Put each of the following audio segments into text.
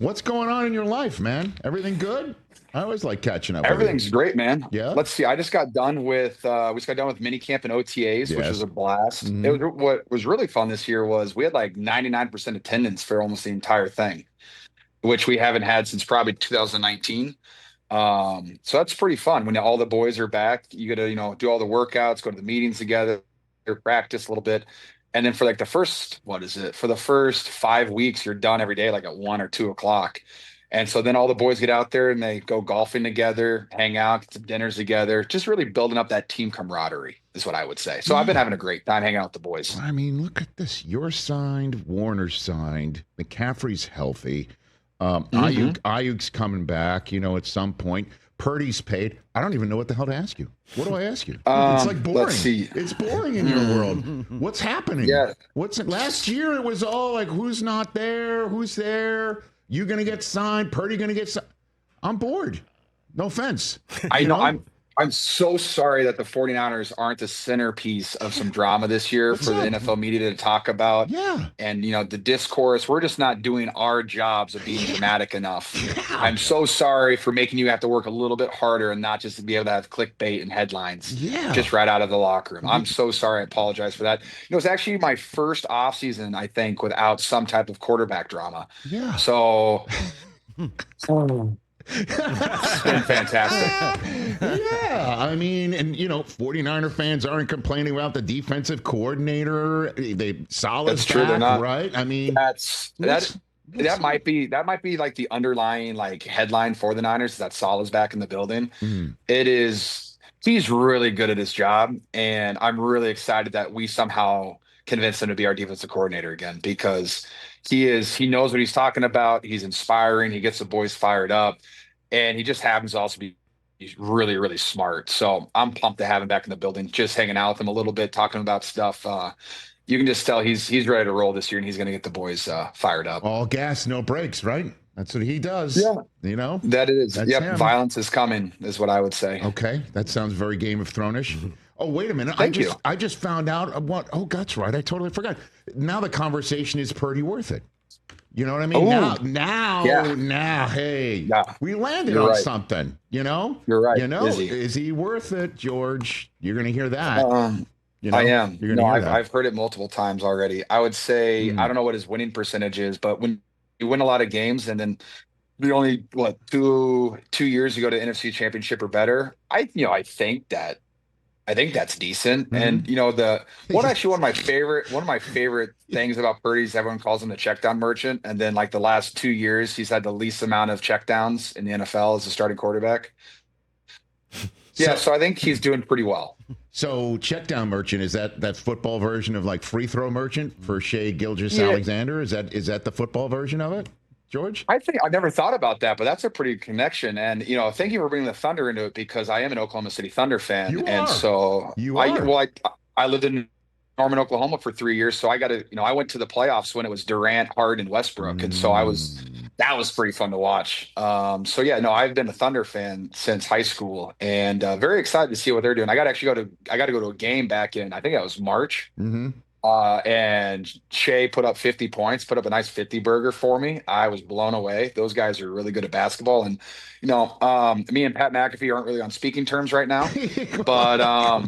What's going on in your life, man? Everything good? I always like catching up with Everything's you. great, man. Yeah? Let's see. I just got done with we just got done with mini camp and OTAs, which was Yes. a blast. It Hmm. was what was really fun this year was we had like 99% attendance for almost the entire thing, which we haven't had since probably 2019. So that's pretty fun when all the boys are back. You get to, do all the workouts, go to the meetings together, practice a little bit. And then for like the first, what is it? For the first 5 weeks, you're done every day, like at 1 or 2 o'clock. And so then all the boys get out there and they go golfing together, hang out, get some dinners together, just really building up that team camaraderie is what I would say. So I've been Yeah. having a great time hanging out with the boys. I mean, look at this. You're signed. Warner's signed. McCaffrey's healthy. Mhm. Ayuk's coming back, at some point. Purdy's paid. I don't even know what the hell to ask you. What do I ask you? It's like boring. Let's see. It's boring in your world. What's happening? Yeah. Last year it was all like, who's not there? Who's there? You gonna get signed? Purdy gonna get signed? I'm bored. No offense. I know. I'm so sorry that the 49ers aren't the centerpiece of some drama this year What's for the up? NFL media to talk about. Yeah. And, the discourse, we're just not doing our jobs of being dramatic enough. Yeah. I'm so sorry for making you have to work a little bit harder and not just to be able to have clickbait and headlines Yeah. just right out of the locker room. I'm so sorry. I apologize for that. It was actually my first offseason, I think, without some type of quarterback drama. Yeah. So it's been fantastic. Yeah, I mean, and 49er fans aren't complaining about the defensive coordinator. Salah's That's true, back, they're not. right? I mean, That might be like the underlying like headline for the Niners is that Salah's back in the building. Mm. He's really good at his job, and I'm really excited that we somehow convinced him to be our defensive coordinator again because he knows what he's talking about. He's inspiring, he gets the boys fired up, and he just happens to also be he's really, really smart. So I'm pumped to have him back in the building, just hanging out with him a little bit, talking about stuff. You can just tell he's ready to roll this year, and he's going to get the boys fired up. All gas, no brakes, right? That's what he does. Yeah, that is. That's Yep, him. violence is coming, is what I would say. Okay, that sounds very Game of Thrones-ish. Oh, wait a minute. Thank you. I just found out what. Oh, that's right. I totally forgot. Now the conversation is Purdy worth it. You know what I mean? Oh, Now, hey, Yeah. we landed You're on right. something. You're right. Is he worth it, George? You're going to hear that. I am. You're No, going to hear that. I've heard it multiple times already. I would say I don't know what his winning percentage is, but when you win a lot of games and then the only 2 years you go to NFC Championship or better, I think that's decent. And one of my favorite things about Purdy is everyone calls him the checkdown merchant. And then like the last 2 years, he's had the least amount of checkdowns in the NFL as a starting quarterback. So I think he's doing pretty well. So checkdown merchant, is that football version of like free throw merchant for Shea Gilgeous-Alexander? Is that the football version of it, George? I think I've never thought about that, but that's a pretty connection. And thank you for bringing the Thunder into it because I am an Oklahoma City Thunder fan, You and are. so You are. I lived in Norman, Oklahoma for 3 years, so I went to the playoffs when it was Durant, Harden, and Westbrook, and so that was pretty fun to watch. I've been a Thunder fan since high school, and very excited to see what they're doing. I got to go to a game back in I think that was March. Mm-hmm. And Shea put up 50 points, put up a nice 50 burger for me. I was blown away. Those guys are really good at basketball. And, me and Pat McAfee aren't really on speaking terms right now, but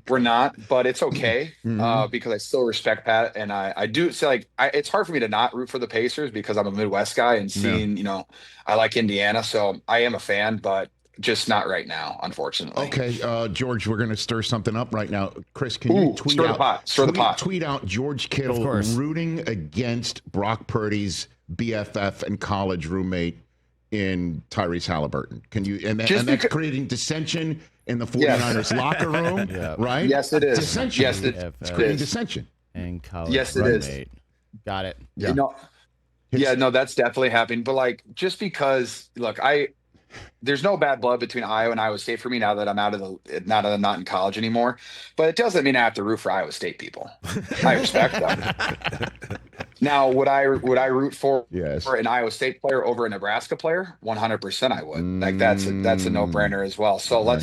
we're not, but it's okay because I still respect Pat. And I do say it's hard for me to not root for the Pacers because I'm a Midwest guy and seeing, I like Indiana. So I am a fan, but just not right now, unfortunately. Okay, George, we're going to stir something up right now. Chris, can you tweet out George Kittle rooting against Brock Purdy's BFF and college roommate in Tyrese Halliburton? Can you? And that's creating dissension in the 49ers locker room, right? Yes, it is. Dissension. Yes, it's creating dissension. And college yes, it roommate. is. Got it. Yeah. That's definitely happening. But just because, look, there's no bad blood between Iowa and Iowa State for me now that I'm now that I'm not in college anymore. But it doesn't mean I have to root for Iowa State people. I respect them. Now, would I root for an Iowa State player over a Nebraska player? 100% I would. That's a no-brainer as well. So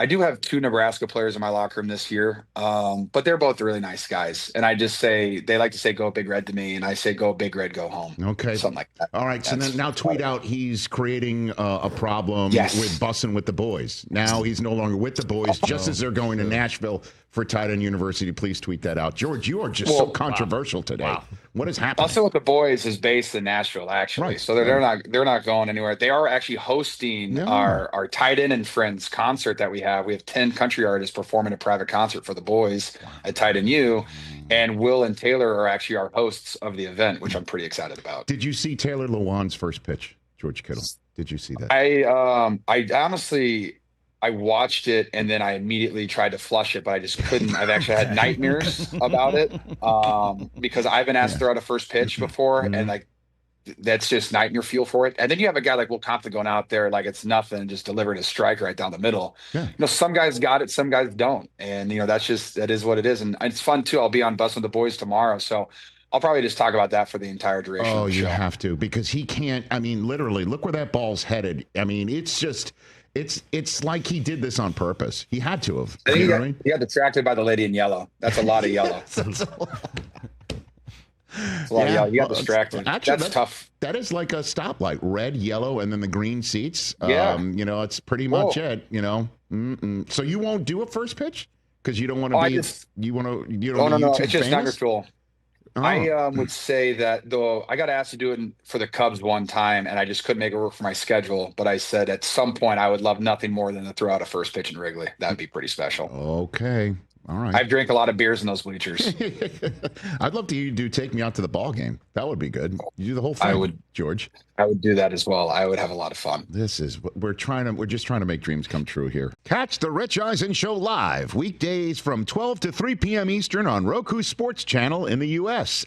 I do have 2 Nebraska players in my locker room this year, but they're both really nice guys. And I just say, they like to say, "Go Big Red" to me, and I say, "Go Big Red, go home." Okay. Something like that. All right. So then now tweet out he's creating a problem with bussing with the boys. Now he's no longer with the boys, just as they're going to Nashville for Tight End University. Please tweet that out. George, you are just so controversial today. Wow. What is happening? Bussing with the boys is based in Nashville, actually. Right. So they're not going anywhere. They are actually hosting our Tight End and Friends concert that we have. We have 10 country artists performing a private concert for the boys at Tight End U. And Will and Taylor are actually our hosts of the event, which I'm pretty excited about. Did you see Taylor Lewan's first pitch, George Kittle? Did you see that? I honestly, I watched it and then I immediately tried to flush it, but I just couldn't. I've actually had nightmares about it because I've been asked to throw out a first pitch before, and like that's just nightmare fuel for it. And then you have a guy like Will Compton going out there like it's nothing, just delivering a strike right down the middle. Yeah. You know, some guys got it, some guys don't, and you know that is what it is. And it's fun too. I'll be on Bus with the Boys tomorrow, so I'll probably just talk about that for the entire duration. Oh, of the you show. have to, because he can't. I mean, literally, look where that ball's headed. I mean, it's just. It's like he did this on purpose. He had to have. I think he got distracted by the lady in yellow. That's a lot of yellow. That's a lot of yellow. You got distracted. Actually, that's tough. That is like a stoplight: red, yellow, and then the green seats. Yeah. You know, it's pretty much it. You know. So you won't do a first pitch because you don't want to be. You want to. You don't. No. It's just not your tool. Oh. I would say that, though, I got asked to do it for the Cubs one time, and I just couldn't make it work for my schedule. But I said at some point I would love nothing more than to throw out a first pitch in Wrigley. That would be pretty special. Okay. All right. I've drank a lot of beers in those bleachers. I'd love to take me out to the ball game. That would be good. You do the whole thing. I would, George. I would do that as well. I would have a lot of fun. We're just trying to make dreams come true here. Catch the Rich Eisen Show live weekdays from 12 to 3 p.m. Eastern on Roku Sports Channel in the U.S.